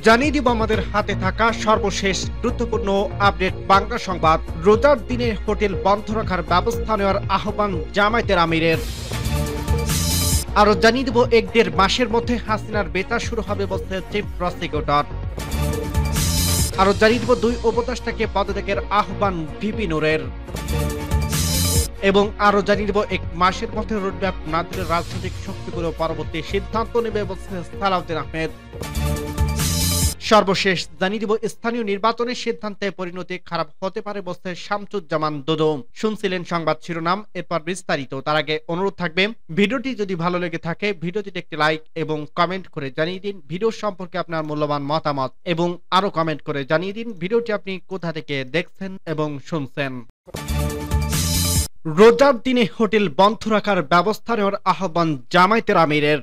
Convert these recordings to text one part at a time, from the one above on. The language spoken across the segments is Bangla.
জানিয়ে দিব আমাদের হাতে থাকা সর্বশেষ গুরুত্বপূর্ণ আপডেট বাংলা সংবাদ। রোজার দিনে হোটেল বন্ধ রাখার ব্যবস্থা নেওয়ার আহ্বান জামায়াতের আমিরের। আরো জানিয়ে দেব ১-১.৫ মাসের মধ্যে হাসিনার বেতার শুরু হবে বলছে চিফ প্রসিকিউটর। আরো জানিয়ে দেব ২ উপদেষ্টাকে পদত্যাগের আহ্বান ভিপি নূরের। এবং আরো জানিয়ে দেব ১ মাসের মধ্যে রোডম্যাপ না দিলে রাজনৈতিক শক্তিগুলো পরবর্তী সিদ্ধান্ত নেবে বলছে সালাউদ্দিন আহমেদ। সর্বশেষ জানিয়ে দিব স্থানীয় নির্বাচনের সিদ্ধান্তে পরিণতি খারাপ হতে পারে বলছে শামসুজ্জামান দুদু। শুনছিলেন সংবাদ শিরোনাম, এরপর বিস্তারিত। তার আগে অনুরোধ থাকবে, ভিডিওটি যদি ভালো লেগে থাকে ভিডিওটিতে একটি লাইক এবং কমেন্ট করে জানিয়ে দিন ভিডিও সম্পর্কে আপনার মূল্যবান মতামত, এবং আরো কমেন্ট করে জানিয়ে দিন ভিডিওটি আপনি কোথা থেকে দেখছেন এবং শুনছেন। রোজার দিনে হোটেল বন্ধ রাখার ব্যবস্থা নেওয়ার আহ্বান জামায়াতের আমিরের।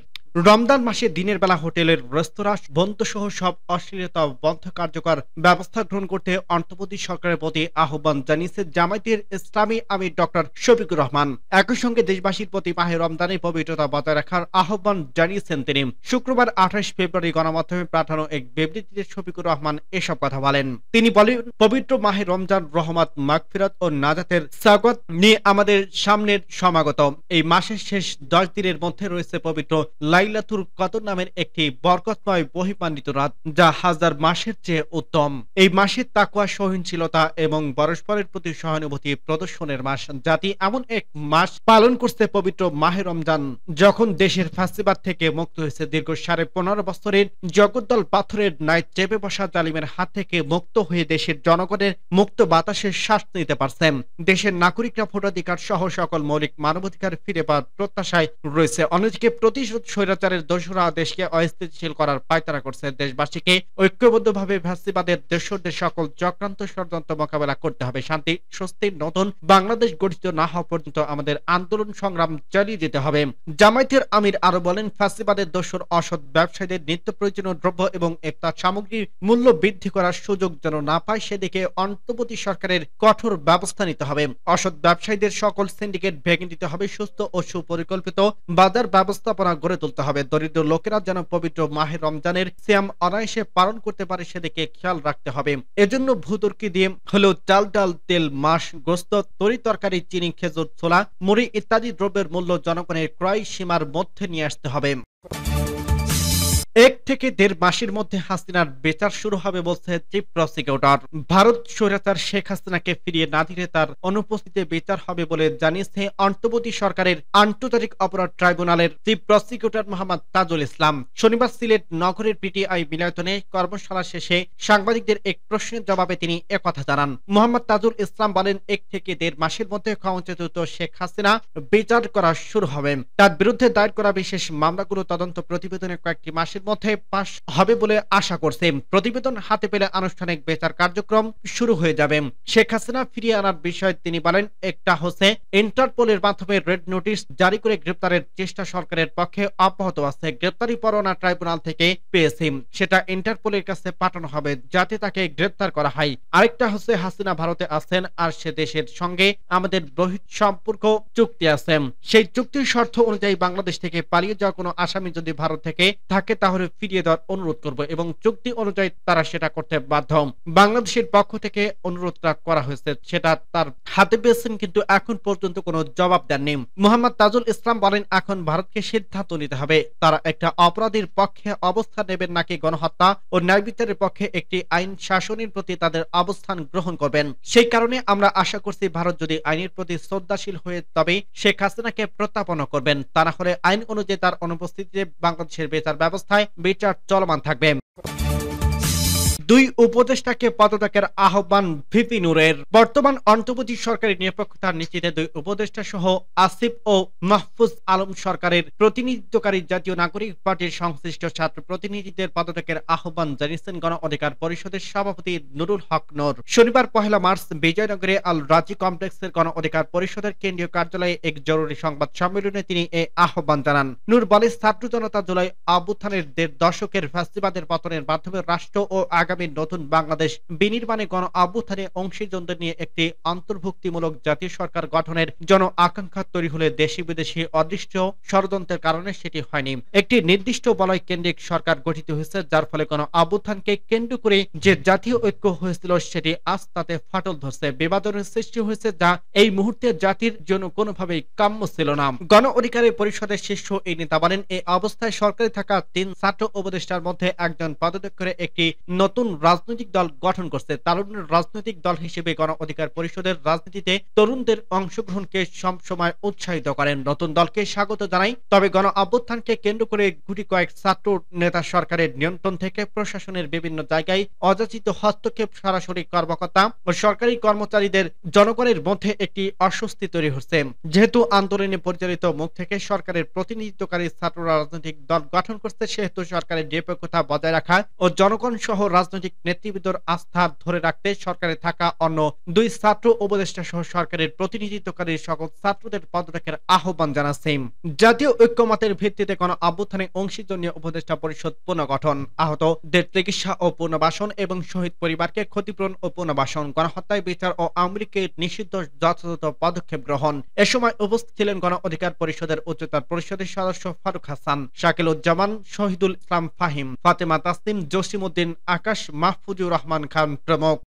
রমজান মাসে দিনের বেলা হোটেলের রেস্তোরাঁ বন্ধ সহ সব অশ্লীলতা বন্ধ কার্যকর ব্যবস্থা গ্রহণ করতে অন্তর্বর্তী সরকারের প্রতি আহ্বান জানিয়েছে জামায়াতের ইসলামী আমির ডক্টর শফিকুর রহমান। একই সঙ্গে দেশবাসীর প্রতি মাহে রমজানের পবিত্রতা বজায় রাখার আহ্বান জানিয়েছেন তিনি। শুক্রবার ২৮ ফেব্রুয়ারি গণমাধ্যমে পাঠানো এক বিবৃতিতে শফিকুর রহমান এসব কথা বলেন। তিনি বলেন, পবিত্র মাহে রমজান রহমত, মাগফিরাত ও নাজাতের স্বাগত নিয়ে আমাদের সামনের সমাগত। এই মাসের শেষ ১০ দিনের মধ্যে রয়েছে পবিত্র লাইলাতুল কদর নামের একটি বরকতময় বহির্মান্বিত রাত, যা হাজার মাসের চেয়ে উত্তম। এই মাসে তাকওয়া, সহনশীলতা এবং পরস্পরের প্রতি সহানুভূতি প্রদর্শনের মাস। জাতি এমন এক মাস পালন করছে পবিত্র মাহে রমজান, যখন দেশের ফ্যাসিবাদ থেকে মুক্ত হয়েছে দীর্ঘ ১৫.৫ বছরের জগদ্দল পাথরের ন্যায় চেপে বসা জালিমের হাত থেকে মুক্ত হয়ে দেশের জনগণের মুক্ত বাতাসে শ্বাস নিতে পারছেন। দেশের নাগরিকরা ভোটাধিকার সহ সকল মৌলিক মানবাধিকার ফিরে পাওয়ার প্রত্যাশায় রয়েছে। অন্যদিকে প্রতিশোধ স্বৈরাচারের দোসরা দেশকে অস্থিতিশীল করার পায়তারা করছে। দেশবাসীকে ঐক্যবদ্ধভাবে ফ্যাসিবাদের দোসরদের সকল চক্রান্ত ষড়যন্ত্র মোকাবেলা করতে হবে। শান্তি স্বস্তির নতুন বাংলাদেশ গঠিত না হওয়া পর্যন্ত আমাদের আন্দোলন সংগ্রাম চালিয়ে যেতে হবে। জামায়াতের আমির আরো বলেন, ফ্যাসিবাদের দোসর অসৎ ব্যবসায়ীদের নিত্য প্রয়োজনীয় দ্রব্য এবং ইফতার সামগ্রীর মূল্য বৃদ্ধি করার সুযোগ যেন না পায়, সেদিকে অন্তর্বর্তী সরকারের কঠোর ব্যবস্থা নিতে হবে। অসৎ ব্যবসায়ীদের সকল সিন্ডিকেট ভেঙে দিতে হবে। সুস্থ ও সুপরিকল্পিত বাজার ব্যবস্থাপনা গড়ে তুলতে হবে। দরিদ্র লোকেরা যেন পবিত্র মাহে রমজানের সিয়াম অনায়াসে পালন করতে পারে, সেদিকে খেয়াল রাখতে হবে। এজন্য ভূতুর্কি দিয়ে হলেও চাল, ডাল, তেল, মাছ, গোস্ত, তরি তরকারি, চিনি, খেজুর, ছোলা, মুড়ি ইত্যাদি দ্রব্যের মূল্য জনগণের ক্রয় সীমার মধ্যে নিয়ে আসতে হবে। ১ থেকে ১.৫ মাসের মধ্যে হাসিনার বিচার শুরু হবে বলছে চিফ প্রসিকিউটর। ভারত স্বৈরাচার শেখ হাসিনাকে ফিরিয়ে না দিলে তার অনুপস্থিতিতে বিচার হবে বলে জানিয়েছে অন্তর্বর্তী সরকারের আন্তর্জাতিক অপরাধ ট্রাইব্যুনালের চিফ প্রসিকিউটর মোহাম্মদ তাজুল ইসলাম। শনিবার সিলেট নগরের পিটিআই মিলনায়তনে কর্মশালা শেষে সাংবাদিকদের এক প্রশ্নের জবাবে তিনি একথা জানান। মোহাম্মদ তাজুল ইসলাম বলেন, ১ থেকে ১.৫ মাসের মধ্যে ক্ষমতাচ্যুত শেখ হাসিনা বিচার করা শুরু হবে। তার বিরুদ্ধে দায়ের করা বিশেষ মামলাগুলো তদন্ত প্রতিবেদনে কয়েকটি মাসের মধ্যে পাশ হবে বলে আশা করছে। প্রতিবেদন হাতে পেলে আনুষ্ঠানিক বিচার কার্যক্রম শুরু হয়ে যাবে। শেখ হাসিনা ফিরিয়ে আনার বিষয়ে তিনি বলেন, একটা হচ্ছে ইন্টারপোলের মাধ্যমে রেড নোটিশ জারি করে গ্রেপ্তারের চেষ্টা সরকারের পক্ষে অব্যাহত আছে। গ্রেপ্তারি পরোয়ানা ট্রাইব্যুনাল থেকে পেয়েছি, সেটা ইন্টারপোলের কাছে পাঠানো হবে যাতে তাকে গ্রেপ্তার করা হয়। আরেকটা হচ্ছে হাসিনা ভারতে আছেন আর সে দেশের সঙ্গে আমাদের বহিঃ সম্পর্ক চুক্তি আছে। সেই চুক্তির শর্ত অনুযায়ী বাংলাদেশ থেকে পালিয়ে যাওয়া কোনো আসামি যদি ভারত থেকে থাকে তাহলে ফিরিয়ে দেওয়ার অনুরোধ করব এবং চুক্তি অনুযায়ী তারা সেটা করতে বাধ্য। বাংলাদেশের পক্ষ থেকে অনুরোধটা করা হয়েছে, সেটা তার হাতে পেয়েছেন, কিন্তু এখন পর্যন্ত কোনো জবাব দেননি। মোহাম্মদ তাজুল ইসলাম বলেন, এখন ভারতকে সিদ্ধান্ত নিতে হবে তারা একটা অপরাধীর পক্ষে অবস্থান নেবেন নাকি গণহত্যা ও ন্যায় বিচারের পক্ষে একটি আইন শাসনের প্রতি তাদের অবস্থান গ্রহণ করবেন। সেই কারণে আমরা আশা করছি ভারত যদি আইনের প্রতি শ্রদ্ধাশীল হয়ে তবে শেখ হাসিনাকে প্রত্যাপন করবেন, তা না হলে আইন অনুযায়ী তার অনুপস্থিতিতে বাংলাদেশের বিচার ব্যবস্থায় বিচার চলমান থাকবে। ২ উপদেষ্টাকে পদত্যাগের আহ্বান ভিপি নূরের। বর্তমান অন্তর্বর্তী সরকারের নিরপেক্ষতার নীতিতে ২ উপদেষ্টা সহ আসিফ ও মাহফুজ আলম সরকারের প্রতিনিধিত্বকারী জাতীয় নাগরিক পার্টির সংশ্লিষ্ট ছাত্র প্রতিনিধিদের পদত্যাগের আহ্বান জানিয়েছেন গণ অধিকার পরিষদের সভাপতি নুরুল হক নূর। শনিবার ১ মার্চ বিজয়নগরে আল রাজি কমপ্লেক্সের গণ অধিকার পরিষদের কেন্দ্রীয় কার্যালয়ে এক জরুরি সংবাদ সম্মেলনে তিনি এই আহ্বান জানান। নূর বলে, ছাত্র জনতা জুলাই অভ্যুত্থানের ১.৫ দশকের ফ্যাসিবাদের পতনের মাধ্যমে রাষ্ট্র ও আগামী আগামী নতুন বাংলাদেশ বিনির্মাণে গণ অভ্যুত্থানে অংশীজনদের নিয়ে একটি অন্তর্ভুক্তিমূলক জাতীয় সরকার গঠনের জন আকাঙ্ক্ষা তৈরি হলে দেশি বিদেশি অদৃষ্ট ষড়যন্ত্রের কারণে সেটি হয়নি। একটি নির্দিষ্ট বলয় কেন্দ্রিক সরকার গঠিত হয়েছে, যার ফলে গণ অভ্যুত্থানকে কেন্দ্র করে যে জাতীয় ঐক্য হয়েছিল সেটি আজ তাতে ফাটল ধরছে, বিভাজনের সৃষ্টি হয়েছে, যা এই মুহূর্তে জাতির জন্য কোনোভাবেই কাম্য ছিল না। গণ অধিকার পরিষদের শীর্ষ এই নেতা বলেন, এই অবস্থায় সরকারে থাকা ৩ ছাত্র উপদেষ্টার মধ্যে একজন পদত্যাগ করে একটি নতুন রাজনৈতিক দল গঠন করছে। তারুণ্যের রাজনৈতিক দল হিসেবে গণ অধিকার পরিষদের রাজনীতিতে তরুণদের অংশগ্রহণকে সবসময় উৎসাহিত করেন। নতুন দলকে স্বাগত জানাই, তবে গণ অভ্যুত্থানকে কেন্দ্র করে গুটি কয়েক ছাত্র নেতা সরকারের নিয়ন্ত্রণ থেকে প্রশাসনের বিভিন্ন জায়গায় অযাচিত হস্তক্ষেপ, সরাসরি কর্মকর্তা ও সরকারি কর্মচারীদের জনগণের মধ্যে একটি অস্বস্তি তৈরি হচ্ছে। যেহেতু আন্দোলনে পরিচালিত মুখ থেকে সরকারের প্রতিনিধিত্বকারী ছাত্র রাজনৈতিক দল গঠন করছে, সেহেতু সরকারের নিরপেক্ষতা বজায় রাখা ও জনগণ সহ রাজনৈতিক নেতৃবৃন্দর আস্থা ধরে রাখতে সরকারে থাকা অন্য 2 ছাত্র উপদেষ্টা সহ সরকারের প্রতিনিধিত্বকারী সকল ছাত্রদের পদত্যাগের আহ্বান জানাচ্ছে। জাতীয় ঐক্যমতের ভিত্তিতে গণ অভ্যুত্থানে অংশীজন নিয়ে উপদেষ্টা পরিষদ পুনর্গঠন, আহতদের চিকিৎসা ও পুনর্বাসন এবং শহীদ পরিবারকে ক্ষতিপূরণ ও পুনর্বাসন, গণহত্যায় বিচার ও আওয়ামী লীগের নিষিদ্ধ যথাযথ পদক্ষেপ গ্রহণ। এ সময় উপস্থিত ছিলেন গণ অধিকার পরিষদের উচ্চতর পরিষদের সদস্য ফারুক হাসান, শাকিলুজ্জামান, শহীদুল ইসলাম ফাহিম, ফাতেমা তাসনিম, জসিমউদ্দিন, আকাশ, মাহফুজুর রহমান খান প্রমুখ।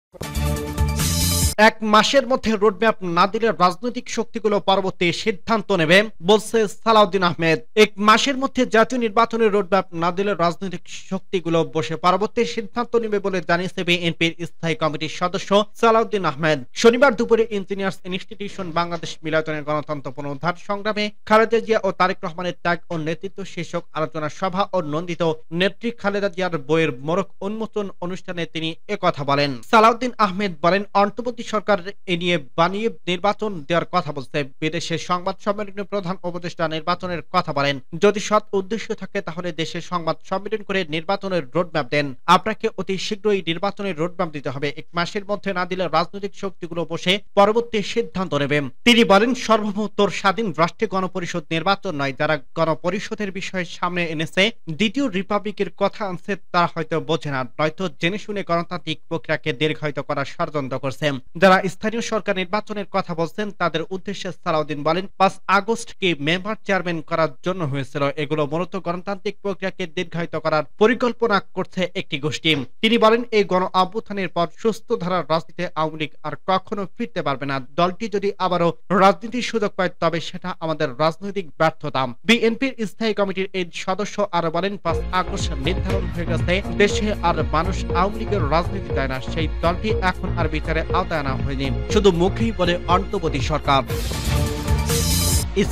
1 মাসের মধ্যে রোডম্যাপ না দিলে রাজনৈতিক শক্তিগুলো পরবর্তী সিদ্ধান্ত নেবে, বলছে সালাউদ্দিন আহমেদ। 1 মাসের মধ্যে জাতীয় নির্বাচনের রোডম্যাপ না দিলে রাজনৈতিক শক্তিগুলো বসে পরবর্তী সিদ্ধান্ত নেবে বলে জানিয়েছে বিএনপির স্থায়ী কমিটির সদস্য সালাউদ্দিন আহমেদ। শনিবার দুপুরে ইঞ্জিনিয়ার্স ইনস্টিটিউশন বাংলাদেশ মিলনায়তনে গণতন্ত্র পুনরুদ্ধার সংগ্রামে খালেদা জিয়া ও তারেক রহমানের ত্যাগ ও নেতৃত্ব শীর্ষক আলোচনা সভা ও নন্দিত নেত্রী খালেদা জিয়ার বইয়ের মোড়ক উন্মোচন অনুষ্ঠানে তিনি একথা বলেন। সালাউদ্দিন আহমেদ বলেন, অন্তর্বর্তী সরকার এ নিয়ে বানিয়ে নির্বাচন দেওয়ার কথা বলছে। বিদেশে সংবাদ সম্মেলনে প্রধান উপদেষ্টা নির্বাচনের কথা বলেন। যদি সৎ উদ্দেশ্য থাকে তাহলে দেশে সংবাদ সম্মেলন করে নির্বাচনের রোডম্যাপ দেন। আপনাকে অতি শীঘ্রই নির্বাচনের রোডম্যাপ দিতে হবে। 1 মাসের মধ্যে না দিলে রাজনৈতিক শক্তিগুলো বসে পরবর্তী সিদ্ধান্ত নেবে। তিনি বলেন, সর্বভৌমত্বর স্বাধীন রাষ্ট্রে গণপরিষদ নির্বাচন নয়। যারা গণপরিষদের বিষয়ে সামনে এনেছে, দ্বিতীয় রিপাবলিকের কথা আনছে, তারা হয়তো বোঝে না, নয়তো জেনে শুনে গণতান্ত্রিক প্রক্রিয়াকে দীর্ঘায়িত করার ষড়যন্ত্র করছে। যারা স্থানীয় সরকার নির্বাচনের কথা বলছেন তাদের উদ্দেশ্যে সালাউদ্দিন বলেন, 5 আগস্টকে মেম্বার চেয়ারম্যান করার জন্য হয়েছিল। এগুলো মূলত গণতান্ত্রিক প্রক্রিয়াকে দীর্ঘায়িত করার পরিকল্পনা করছে একটি গোষ্ঠী। তিনি বলেন, এই গণ অভ্যুত্থানের পর সুস্থ ধারার রাজনীতিতে আওয়ামী লীগ আর কখনো ফিরতে পারবে না। দলটি যদি আবারও রাজনীতির সুযোগ পায় তবে সেটা আমাদের রাজনৈতিক ব্যর্থতা। বিএনপির স্থায়ী কমিটির এই সদস্য আরো বলেন, 5 আগস্ট নির্ধারণ হয়ে গেছে, দেশে আর মানুষ আওয়ামী লীগের রাজনীতি চায় না। সেই দলটি এখন আর বিচারে আওতায় আনা হয়নি, শুধু মুখেই বলে অন্তর্বর্তী সরকার।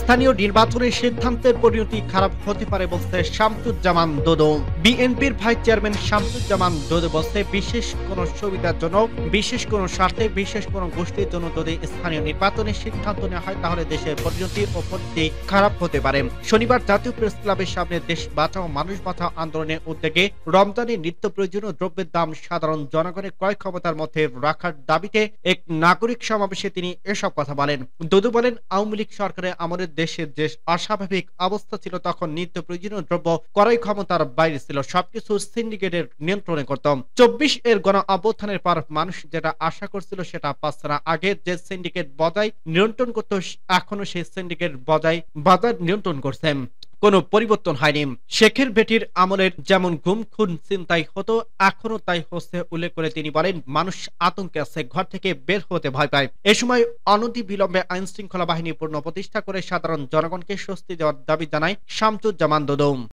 স্থানীয় নির্বাচনের সিদ্ধান্তের পরিণতি খারাপ হতে পারে বলছে শামসুজ্জামান দুদু। বিএনপির ভাইস চেয়ারম্যান শামসুজ্জামান দুদু বলছে, বিশেষ কোন সুবিধার জন্য, বিশেষ কোন স্বার্থে, বিশেষ কোন গোষ্ঠীর জন্য যদি স্থানীয় নির্বাচনের সিদ্ধান্ত নেওয়া হয় তাহলে দেশের পরিণতি ও পরিস্থিতি খারাপ হতে পারে। শনিবার জাতীয় প্রেস ক্লাবের সামনে দেশ বাঁচাও মানুষ বাঁচাও আন্দোলনের উদ্যোগে রমজানে নিত্য প্রয়োজনীয় দ্রব্যের দাম সাধারণ জনগণের ক্রয় ক্ষমতার মধ্যে রাখার দাবিতে এক নাগরিক সমাবেশে তিনি এসব কথা বলেন। দুদু বলেন, আওয়ামী লীগ সরকারের আমাদের দেশের যে অস্বাভাবিক অবস্থা ছিল তখন নিত্য প্রয়োজনীয় দ্রব্য ক্রয় ক্ষমতার বাইরে ছিল, সবকিছু সিন্ডিকেটের নিয়ন্ত্রণে করত। 24 এর গণ অভ্যুত্থানের পর মানুষ যেটা আশা করছিল সেটা পাচ্ছে না। আগে যে সিন্ডিকেট বজায় নিয়ন্ত্রণ করত, এখনো সেই সিন্ডিকেট বজায় বাজার নিয়ন্ত্রণ করছে, কোনো পরিবর্তন হয়নি। শেখের বেটির আমলের যেমন গুম খুন চিন্তাই হতো, এখনো তাই হচ্ছে উল্লেখ করে তিনি বলেন, মানুষ আতঙ্কে আছে, ঘর থেকে বের হতে ভয় পায়। এ সময় অনতি বিলম্বে আইন শৃঙ্খলা বাহিনী পুনঃপ্রতিষ্ঠা করে সাধারণ জনগণকে স্বস্তি দেওয়ার দাবি জানায় শামসুজ্জামান দুদু।